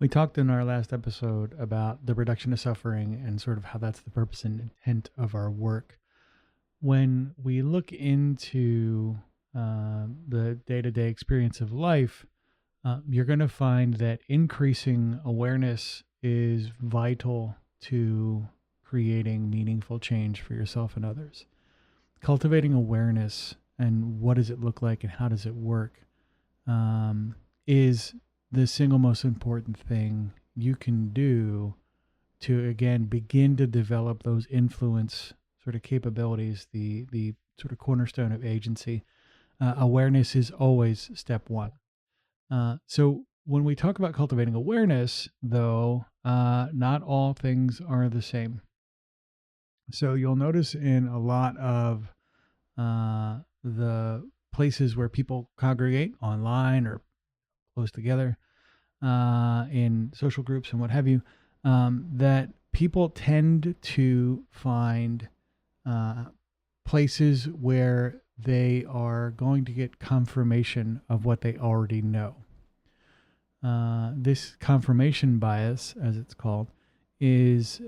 We talked in our last episode about the reduction of suffering and sort of how that's the purpose and intent of our work. When we look into the day to day experience of life, you're going to find that increasing awareness is vital to creating meaningful change for yourself and others. Cultivating awareness and what does it look like and how does it work is the single most important thing you can do to again begin to develop those influence sort of capabilities, the sort of cornerstone of agency. Awareness is always step one. So when we talk about cultivating awareness, though, not all things are the same. So you'll notice in a lot of the places where people congregate online or close together in social groups and what have you, that people tend to find places where they are going to get confirmation of what they already know. This confirmation bias, as it's called, is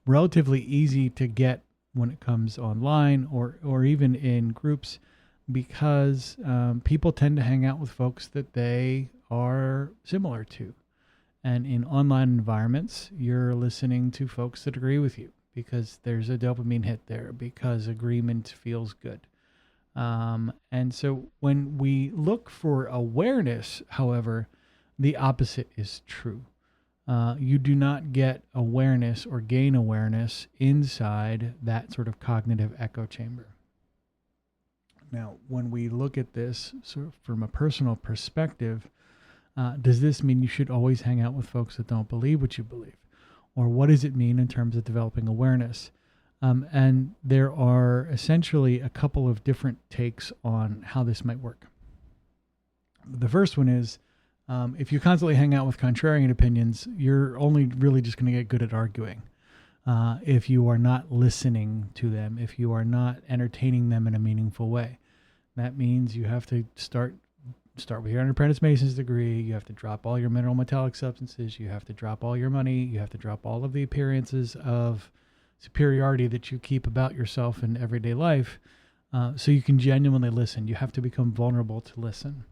relatively easy to get when it comes online or even in groups because people tend to hang out with folks that they are similar to. And in online environments, you're listening to folks that agree with you because there's a dopamine hit there, because agreement feels good. And so when we look for awareness, however, the opposite is true. You do not get awareness or gain awareness inside that sort of cognitive echo chamber. Now, when we look at this sort of from a personal perspective, does this mean you should always hang out with folks that don't believe what you believe? Or what does it mean in terms of developing awareness? And there are essentially a couple of different takes on how this might work. The first one is if you constantly hang out with contrarian opinions, you're only really just going to get good at arguing. If you are not listening to them, if you are not entertaining them in a meaningful way, that means you have to start with your apprentice mason's degree. You have to drop all your mineral metallic substances. You have to drop all your money. You have to drop all of the appearances of superiority that you keep about yourself in everyday life, so you can genuinely listen. You have to become vulnerable to listen.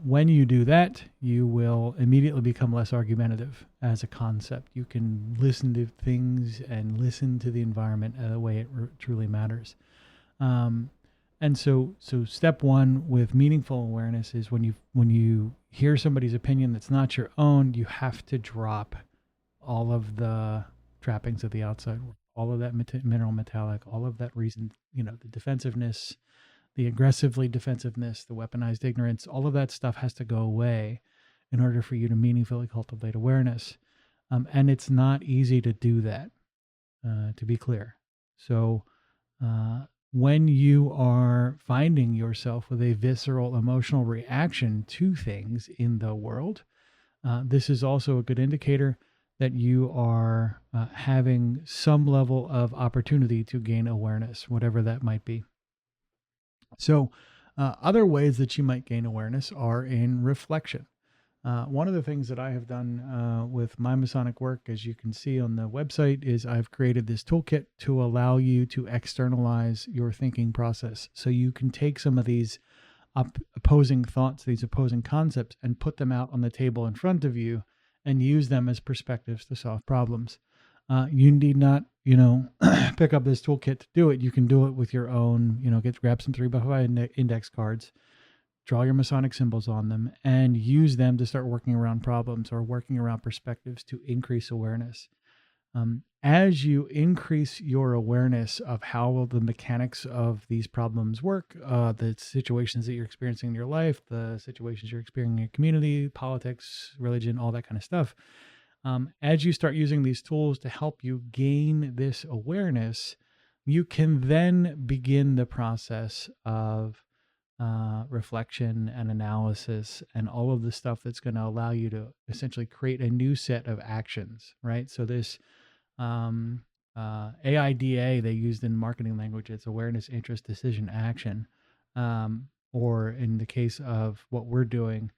When you do that, you will immediately become less argumentative as a concept. You can listen to things and listen to the environment the way it truly matters. And so step one with meaningful awareness is when you hear somebody's opinion that's not your own, you have to drop all of the trappings of the outside world, all of that mineral metallic, all of that reason, the defensiveness, the aggressively defensiveness, the weaponized ignorance, all of that stuff has to go away in order for you to meaningfully cultivate awareness. And it's not easy to do that, to be clear. So when you are finding yourself with a visceral emotional reaction to things in the world, this is also a good indicator that you are having some level of opportunity to gain awareness, whatever that might be. So other ways that you might gain awareness are in reflection. One of the things that I have done with my Masonic work, as you can see on the website, is I've created this toolkit to allow you to externalize your thinking process. So you can take some of these opposing thoughts, these opposing concepts, and put them out on the table in front of you and use them as perspectives to solve problems. You need not, pick up this toolkit to do it. You can do it with your own, grab some 3x5 index cards, draw your Masonic symbols on them, and use them to start working around problems or working around perspectives to increase awareness. As you increase your awareness of how the mechanics of these problems work, the situations that you're experiencing in your life, the situations you're experiencing in your community, politics, religion, all that kind of stuff, as you start using these tools to help you gain this awareness, you can then begin the process of reflection and analysis and all of the stuff that's going to allow you to essentially create a new set of actions, right? So this AIDA they used in marketing language, it's awareness, interest, decision, action. Or in the case of what we're doing,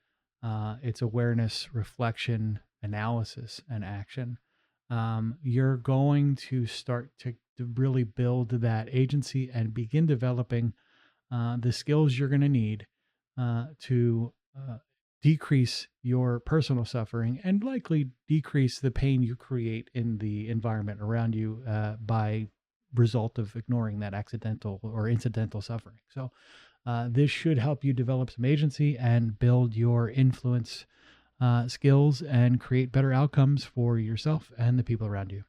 it's awareness, reflection, analysis and action, you're going to start to really build that agency and begin developing the skills you're going to need to decrease your personal suffering and likely decrease the pain you create in the environment around you by result of ignoring that accidental or incidental suffering. So this should help you develop some agency and build your influence skills and create better outcomes for yourself and the people around you.